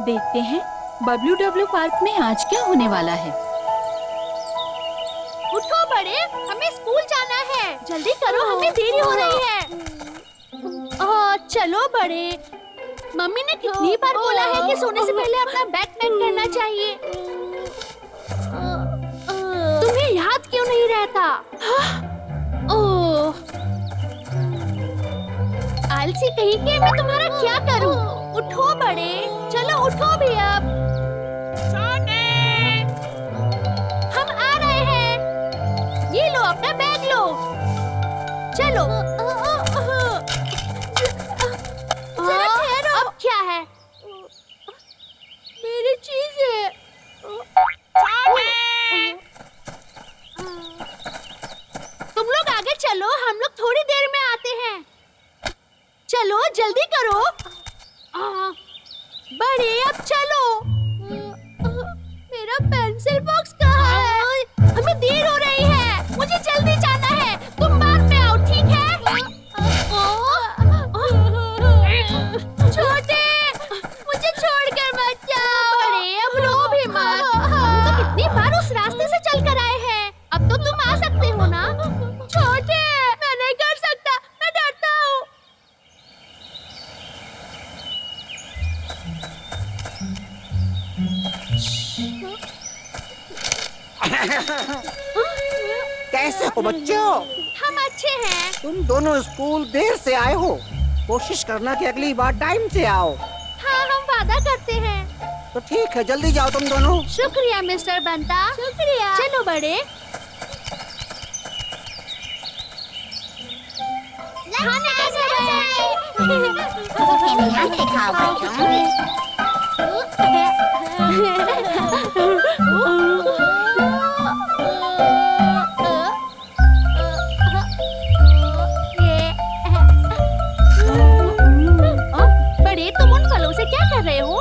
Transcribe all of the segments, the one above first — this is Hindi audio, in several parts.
देखते हैं WW पार्क में आज क्या होने वाला है। उठो बड़े, हमें स्कूल जाना है। जल्दी करो, हमें देरी हो रही है। चलो बड़े, मम्मी ने कितनी बार बोला है कि सोने से पहले अपना बैग पैक करना चाहिए। तुम्हें याद क्यों नहीं रहता? ओह, आलसी कहीं के, मैं तुम्हारा क्या करूं? उठो बड़े, चलो उठो भी अब। हम आ रहे हैं। ये लो, अपना बैग लो। चलो। अब क्या है? मेरी चीजें। तुम लोग आगे चलो, हम लोग थोड़ी देर में आते हैं। चलो जल्दी करो। बड़े अब चलो। मेरा पेंसिल बॉक्स कहाँ है? हमें देर हो रही है, मुझे जल्दी जाना है। तुम बाद में आओ, ठीक है? छोटे, मुझे छोड़कर मत जाओ। बड़े अब रो भी मत। हम तो कितनी बार उस रास्ते से चल कर आए हैं। अब तो तुम आ सकते हो ना? छोटे, मैं नहीं कर सकता, मैं डरता हूँ। कैसे हो बच्चों? हम अच्छे हैं। तुम दोनों स्कूल देर से आए हो। कोशिश करना कि अगली बार टाइम से आओ। हाँ, हम वादा करते हैं। तो ठीक है, जल्दी जाओ तुम दोनों। शुक्रिया मिस्टर बंता। शुक्रिया। चलो बड़े। खाने का समय। ध्यान से खाओ बच्चों। बड़े, तुम उन फलों से क्या कर रहे हो?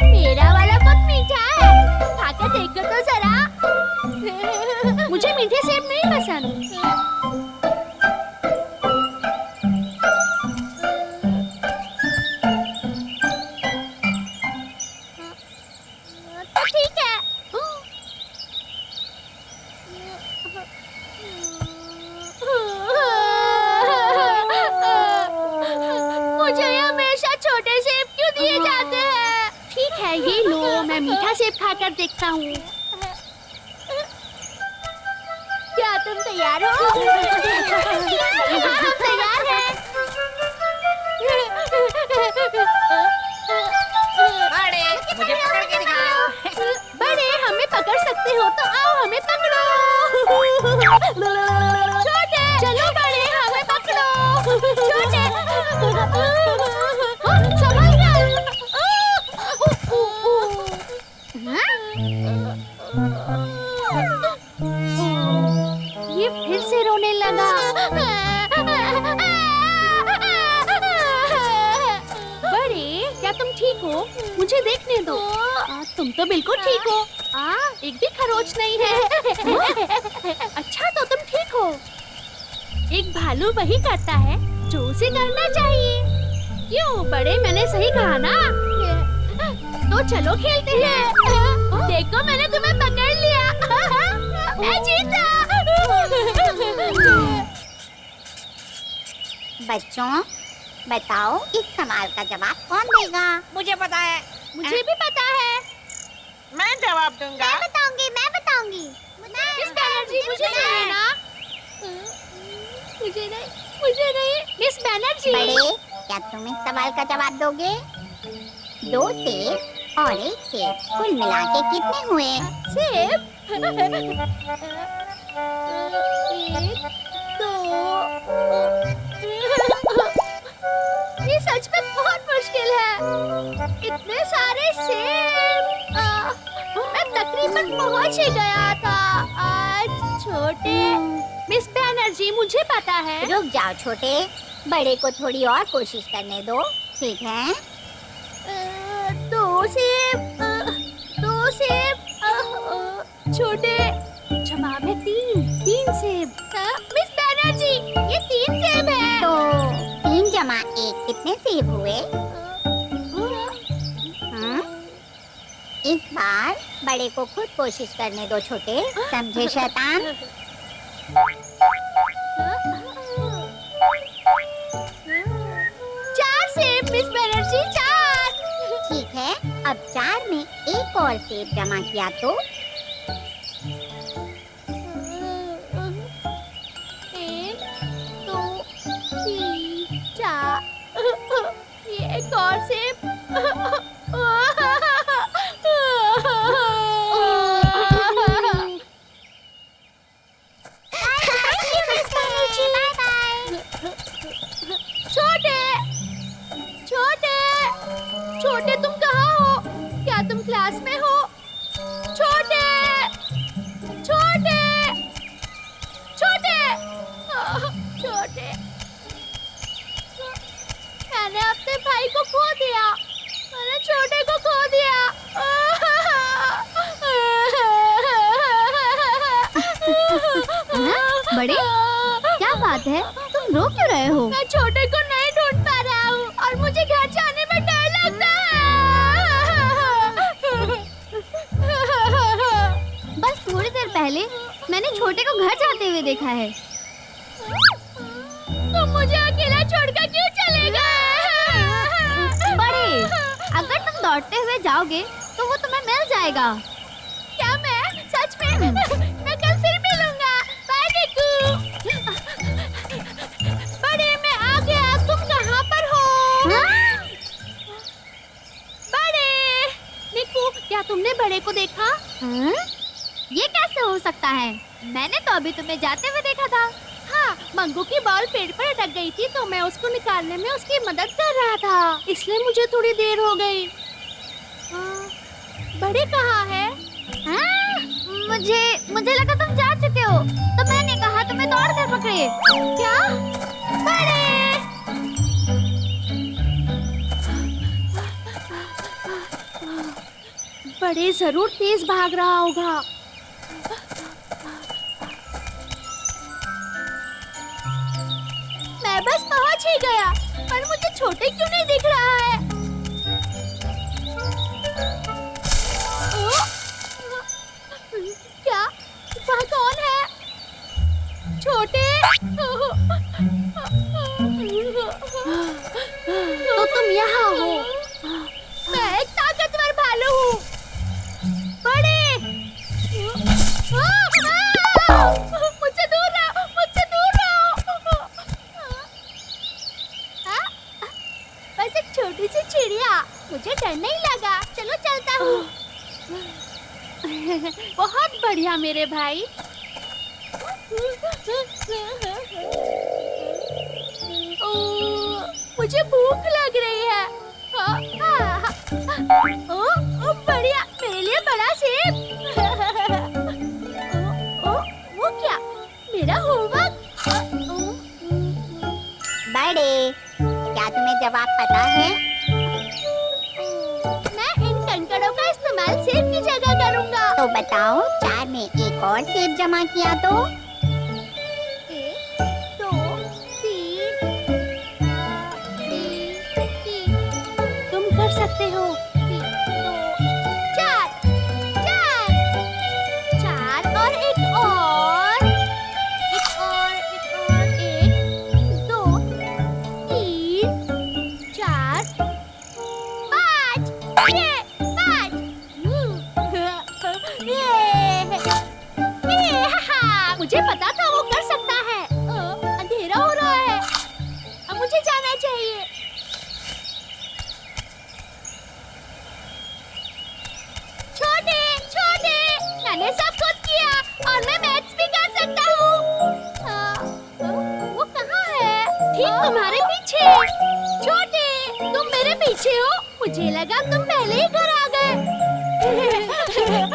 मेरा वाला बहुत मीठा है, खाकर देखो तो जरा। मुझे मीठे सेब नहीं पसंद। तो ठीक है। मुझे हमेशा छोटे सेब क्यों दिए जाते हैं? ठीक है, ये लो, मैं मीठा सेब खाकर देखता हूँ। क्या तुम तैयार हो? हाँ, हम तैयार हैं। बड़े, मुझे पकड़ के दिखाओ। बड़े, हमें पकड़ सकते हो तो आओ, हमें पकड़ो। छोटे, चलो बड़े, हमें पकड़ो। छोटे, संभल कर। ये फिर से रोने लगा। बड़े, क्या तुम ठीक हो? मुझे देखने दो। तुम तो बिल्कुल ठीक हो। एक भी खरोच नहीं है। अच्छा, तो तुम ठीक हो। एक भालू वही करता है जो उसे करना चाहिए। क्यों बड़े, मैंने सही कहा ना? तो चलो खेलते हैं। देखो, मैंने तुम्हें पकड़ लिया। मैं जीता। बच्चों, बताओ इस सवाल का जवाब कौन देगा? मुझे पता है। मुझे भी पता है। मैं जवाब दूंगा। मैं बताऊंगी। मिस बैनर्जी, मुझे चाहिए ना। मुझे नहीं। मिस बैनर्जी। बड़े, क्या तुम इस सवाल का जवाब दोगे? 2 सेब और 1 सेब कुल मिला के कितने हुए? सेब। 1, 2। ये सच में बहुत मुश्किल है। इतने सारे सेब। मैं तकरीबन पहुंच ही गया था आज। छोटे, मिस बैनर्जी, मुझे पता है। रुक जाओ छोटे, बड़े को थोड़ी और कोशिश करने दो, ठीक है? 2 सेब। छोटे, जवाब है 3 सेब। मिस बैनर्जी, ये 3 सेब है। तो 3 जमा 1 कितने सेब हुए? इस बार बड़े को खुद कोशिश करने दो छोटे, समझे शैतान? 4 सेब मिस बनर्जी, 4। ठीक है, अब 4 में एक और सेब जमा किया तो? 1 2 3 4 ये एक और सेब। छोटे छोटे छोटे, तुम कहाँ हो? क्या तुम क्लास में हो? छोटे छोटे छोटे छोटे, मैंने अपने भाई को खो दिया, मैंने छोटे को खो दिया। बड़े, क्या बात है? तुम रो क्यों रहे हो? मैं छोटे को नहीं ढूंढ पा रहा हूँ और मुझे घर जाने में डर लगता है। बस थोड़ी देर पहले मैंने छोटे को घर जाते हुए देखा है। तुम मुझे अकेला छोड़कर क्यों चले गए? बड़े, अगर तुम दौड़ते हुए जाओगे तो वो तुम्हें मिल जाएगा। क्या मैं सच में? मैं कल फिर मिलूंगा। बाय निकू। बड़े, मैं आ गया, तुम कहाँ पर हो? बड़े निकू, क्या तुमने बड़े को देखा? हाँ? ये कैसे हो सकता है? मैंने तो अभी तुम्हें जाते हुए देखा था। हाँ, मंगू की बॉल पेड़ पर अटक गई थी तो मैं उसको निकालने में उसकी मदद कर रहा था, इसलिए मुझे थोड़ी देर हो गई। बड़े कहाँ है? हाँ? मुझे लगा तुम जा चुके हो, तो मैंने कहा तुम्हें दौड़ कर पकड़े। क्या? बड़े! बड़े जरूर तेज भाग रहा होगा। मैं बस पहुंच ही गया, पर मुझे छोटे क्यों नहीं दिख रहा है? क्या? वहाँ कौन है? छोटे? तो तुम यहाँ हो। मैं एक ताकतवर भालू हूँ। बड़े! मुझसे दूर रहो, मुझसे दूर रहो। बस एक छोटी सी चिड़िया, मुझे डर नहीं लगा। चलो चलता हूँ। बहुत बढ़िया मेरे भाई। मुझे भूख लग रही है। ओ, बढ़िया, मेरे लिए बड़ा सेब। वो क्या? मेरा होमवर्क। बड़े, क्या तुम्हें जवाब पता है? मैं इन कंकड़ों का इस्तेमाल सेब की जगह करूँगा। तो बताओ, 4 में एक और सेब जमा किया तो? 1 2 3 3। तुम कर सकते हो। 3 2 4 4 और एक और 1 2 3 4 5। ये 5। मुझे पता था वो कर सकता है। अंधेरा हो रहा है, अब मुझे जाना चाहिए। छोटे छोटे, मैंने सब कुछ किया और मैं मैथ्स भी कर सकता हूँ। वो कहाँ है? ठीक तुम्हारे पीछे। छोटे, तुम मेरे पीछे हो? मुझे लगा तुम पहले ही घर आ गए।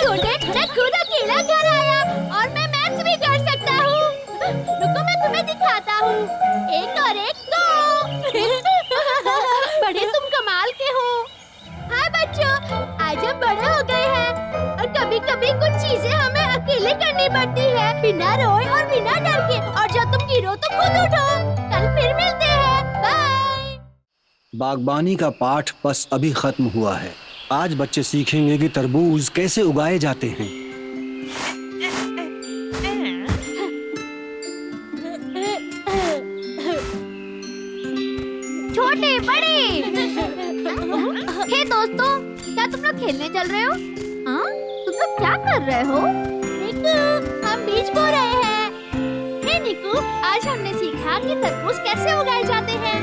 छोटे, मैं खुद अकेला घर आया और मैं मैथ्स भी कर सकता हूँ। रुको, मैं तुम्हें दिखाता हूँ। 1 और 1 2। बड़े, तुम कमाल के हो। हाय बच्चों, आज हम बड़े हो गए हैं और कभी-कभी कुछ चीजें हमें अकेले करनी पड़ती है, बिना रोए और बिना डर के। और जब तुम गिरो तो खुद उठो। कल फिर मिलते हैं। बाय। बागबानी का पाठ बस अभी खत्म हुआ है। आज बच्चे सीखेंगे कि तरबूज कैसे उगाए जाते हैं। छोटे बड़े। हे दोस्तों, क्या तुम लोग खेलने चल रहे हो? हाँ? तुम लोग क्या कर रहे हो? निकू, हम बीज बो रहे हैं। हे निकू, आज हमने सीखा कि तरबूज कैसे उगाए जाते हैं।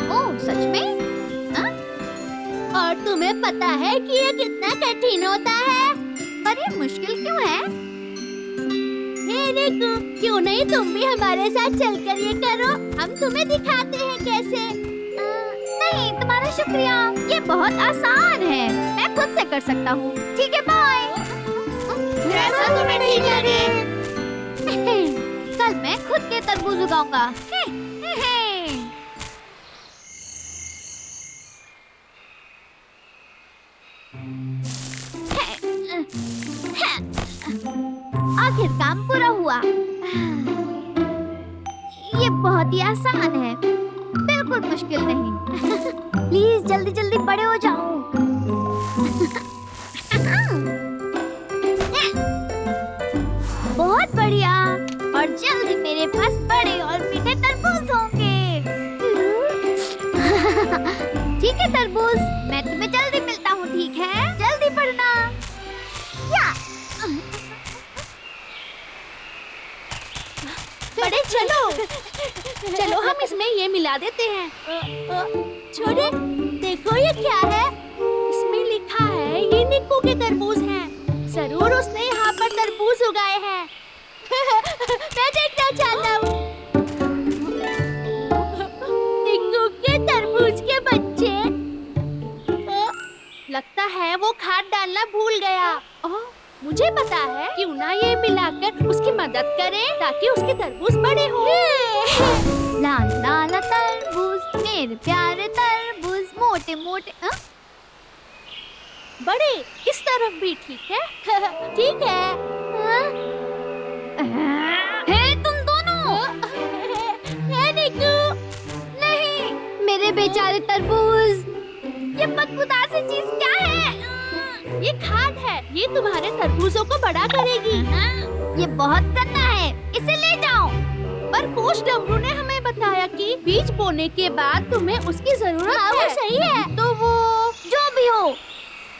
ओह, सच में? हाँ? और तुम्हें पता है कि ये कितना कठिन होता है? पर ये मुश्किल क्यों है? हे निकू, क्यों नहीं तुम भी हमारे साथ चलकर ये करो? हम तुम्हें दिखाते हैं कैसे। नहीं, तुम्हारा शुक्रिया। ये बहुत आसान है, मैं खुद से कर सकता हूँ। ठीक है, बाय। जैसा तुम्हें ठीक लगे। कल मैं खुद के तरबूज उगाऊंगा। आखिर काम पूरा हुआ। ये बहुत ही आसान है, बिल्कुल मुश्किल नहीं। प्लीज जल्दी जल्दी बड़े हो जाओ। बहुत बढ़िया। और जल्दी मेरे पास बड़े और मीठे तरबूज होंगे। ठीक है तरबूज, मैं तुम्हें जल्दी मिलता हूँ। ठीक है, जल्दी पढ़ना। या बड़े चलो, चलो हम इसमें ये मिला देते हैं। छोटे, देखो ये क्या है? इसमें लिखा है ये निक्कू के तरबूज हैं। जरूर उसने यहाँ पर तरबूज उगाए हैं। मैं देखना चाहता हूँ। निक्कू के तरबूज के बच्चे। लगता है वो खाद डालना भूल गया। मुझे पता है, क्यों ना ये मिलाकर उसकी मदद करें ताकि उसके तरबूज बड़े हो। लाल लाल तरबूज, मेरे प्यारे तरबूज, मोटे मोटे। बड़े इस तरफ भी ठीक है। ठीक है। हे तुम दोनों! हे निक्कू! नहीं, मेरे बेचारे तरबूज। ये बदबूदार सी चीज क्या है? ये खाद है, ये तुम्हारे तरबूजों को बड़ा करेगी। ये बहुत गंदा है, इसे ले जाओ। पर कोच डमरू ने हमें बताया कि बीज बोने के बाद तुम्हें उसकी जरूरत है। वो सही है। तो वो जो भी हो,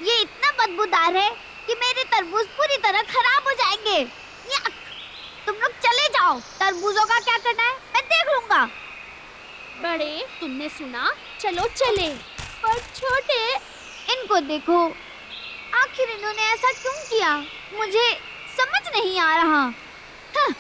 ये इतना बदबूदार है कि मेरे तरबूज पूरी तरह खराब हो जाएंगे। यक! तुम लोग चले जाओ, तरबूजों का क्या करना है मैं देख लूंगा। बड़े, तुमने सुना? चलो चले। पर छोटे, इनको देखो, आखिर इन्होंने ऐसा क्यों किया? मुझे समझ नहीं आ रहा। हाँ।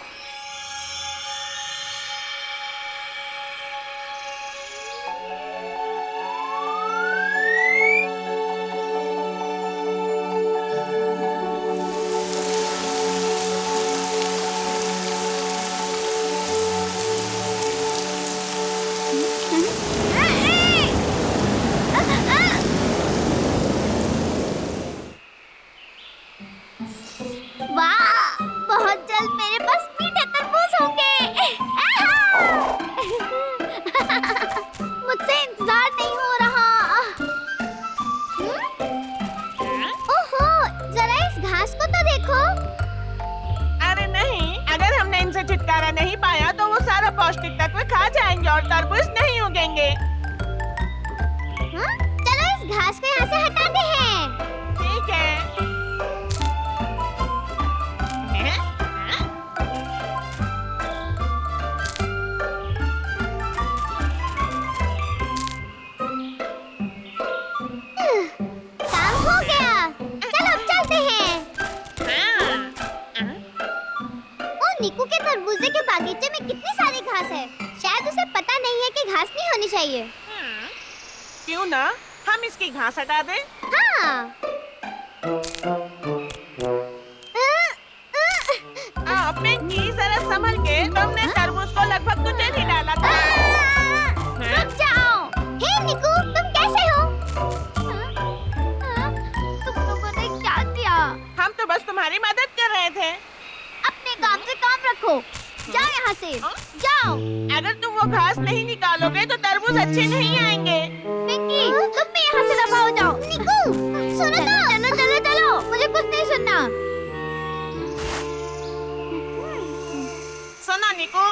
वाह, बहुत जल्द मेरे पास मीठे तरबूज होंगे। मुझसे इंतजार नहीं हो रहा। ओहो, जरा इस घास को तो देखो। अरे नहीं, अगर हमने इनसे छुटकारा नहीं पाया तो वो सारा पौष्टिक तत्व खा जाएंगे और तरबूज नहीं उगेंगे। हाँ? चलो इस घास को यहाँ से हटाते हैं। ठीक है। काम हो गया। चलो अब चलते हैं। ओ, निक्कू के तरबूजे के बागीचे में कितनी सारी घास है। शायद उसे पता नहीं है कि घास नहीं होनी चाहिए। क्यों ना हम इसकी घास हटा दें? हाँ। पिंकी, जरा संभल के, तुमने तरबूज को लगभग तुझे ही डाला था। रुक जाओ। हे निक्कू, तुम कैसे हो? तुम लोगों ने क्या किया? हम तो बस तुम्हारी मदद कर रहे थे। अपने काम से काम रखो। जाओ यहाँ से, जाओ। अगर तुम वो घास नहीं निकालोगे तो तरबूज अच्छे नहीं आएंगे। पिंकी, तुम भी यहाँ से दफा हो जाओ। निकू, सुनो तो। चलो चलो चलो, मुझे कुछ नहीं सुनना। सुनो निकू,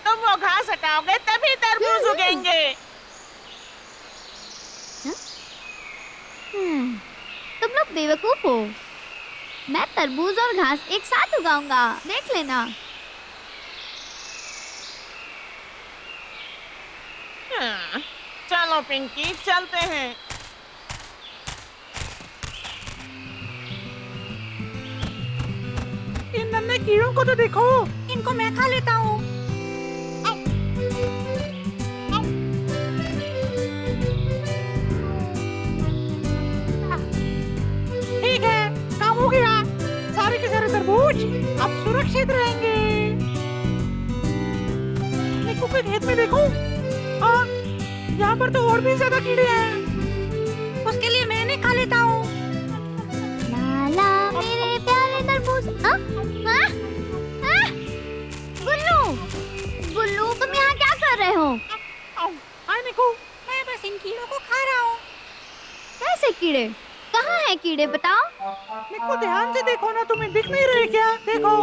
तुम वो घास हटाओगे तभी तरबूज उगेंगे। तुम लोग बेवकूफ हो। मैं तरबूज और घास एक साथ उगाऊंगा, देख लेना। चलो पिंकी, चलते हैं। इन नन्हे कीड़ों को तो देखो, इनको मैं खा लेता हूँ। ठीक है, काम हो गया। सारे के सारे तरबूज अब सुरक्षित रहेंगे। निकू के खेत में देखो, हाँ, यहाँ पर तो और भी ज्यादा कीड़े हैं। उसके लिए मैंने खा लेता हूँ। लाला मेरे प्यारे तरबूज। गुल्लू, गुल्लू तुम यहाँ क्या कर रहे हो? हाय निकू, मैं बस इन कीड़ों को खा रहा हूँ। कैसे कीड़े? कहाँ हैं कीड़े बताओ? निकू ध्यान से देखो ना, तुम्हें दिख नहीं रहे क्या? देखो।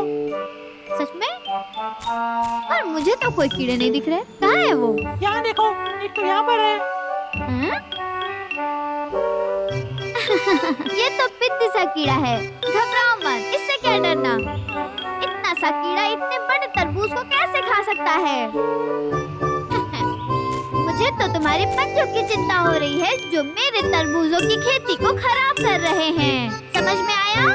सच में? पर मुझे तो कोई कीड़े नहीं दिख रहे। कहाँ है वो? यहाँ देखो, एक तो यहाँ पर है। ये तो पित्ती सा कीड़ा है। घबराओ मत, इससे क्या डरना। इतना सा कीड़ा इतने बड़े तरबूज को कैसे खा सकता है? मुझे तो तुम्हारे पंजों की चिंता हो रही है जो मेरे तरबूजों की खेती को खराब कर रहे हैं। समझ में आया?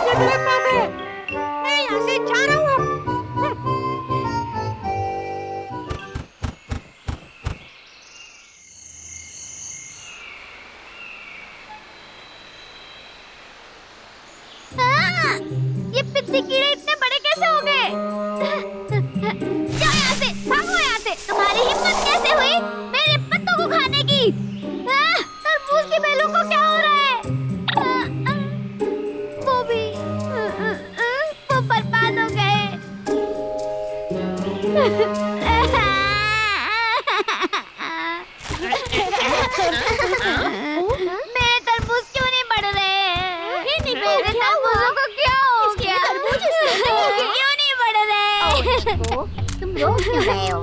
ये गलत बात है। मैं यहाँ से जा रहा हूँ। ये पित्ती कीड़े इतने बड़े कैसे हो गए? जाओ यहाँ से, भागो यहाँ से। तुम्हारी हिम्मत कैसे हुई मेरे पत्तों को खाने की? तरबूज की बेलों को क्या हो रहा है? वो भी वो बर्बाद हो गए। मेरे तरबूज क्यों नहीं बढ़ रहे? मेरे तरबूजों को क्या हो गया? क्यों नहीं बढ़ रहे? तुम रो क्यों रहे हो?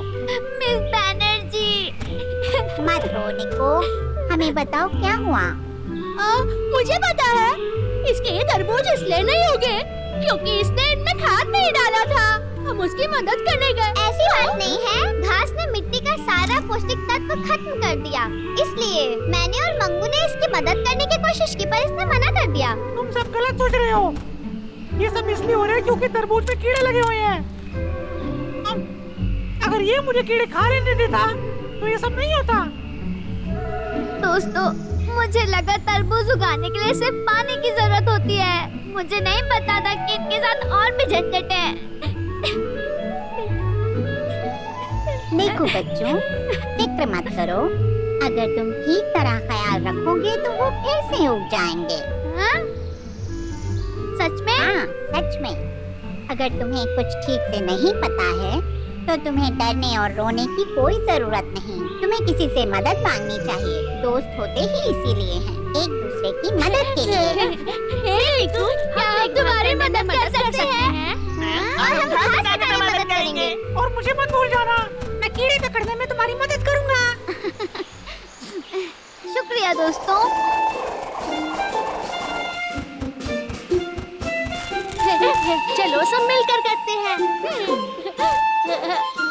मिस बैनर्जी, मत रो निको, हमें बताओ क्या हुआ? मुझे पता है, इसके तरबूज इसलिए नहीं उगे क्योंकि इसने इनमें खाद नहीं डाला था। हम उसकी मदद करने गए। ऐसी बात नहीं है। घास ने मिट्टी का सारा पौष्टिक तत्व खत्म कर दिया, इसलिए मैंने और मंगू ने इसकी मदद करने की कोशिश की, पर इसने मना कर दिया। तुम सब गलत सोच रहे हो। ये सब इसलिए हो रहा है क्योंकि तरबूज में कीड़े लगे हुए हैं। अगर ये मुझे कीड़े खा लेने देता तो ये सब नहीं होता। दोस्तों, मुझे लगा तरबूज उगाने के लिए सिर्फ पानी की जरूरत होती है। मुझे नहीं पता था कि इनके साथ और भी झंझट है। देखो बच्चों, फिक्र मत करो। अगर तुम ठीक तरह ख्याल रखोगे तो वो फिर से उग जाएंगे। हाँ? सच में? हाँ, सच में। अगर तुम्हें कुछ ठीक से नहीं पता है तो तुम्हें डरने और रोने की कोई जरूरत नहीं। तुम्हें किसी से मदद मांगनी चाहिए। दोस्त होते ही इसीलिए हैं, एक दूसरे की मदद के लिए। क्या हम तुम्हारी मदद कर सकते हैं? और हम घास काटने में मदद करेंगे। और मुझे मत भूल जाना, मैं कीड़े पकड़ने में तुम्हारी मदद करूँगा। शुक्रिया दोस्तों। चलो सब मिलकर करते हैं।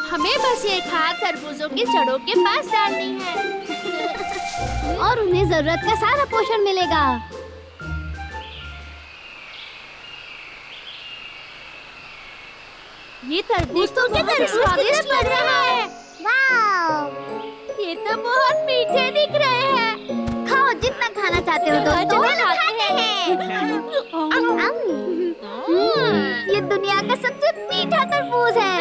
हमें बस ये खाद तरबूजों की जड़ों के पास डालनी है और उन्हें जरूरत का सारा पोषण मिलेगा। ये तरबूज तो कितना स्वादिष्ट लग रहा है। वाव! ये तो बहुत मीठे दिख रहे हैं। खाओ जितना खाना चाहते हो दोस्तों। खाते हैं। ये दुनिया का सबसे मीठा तरबूज है।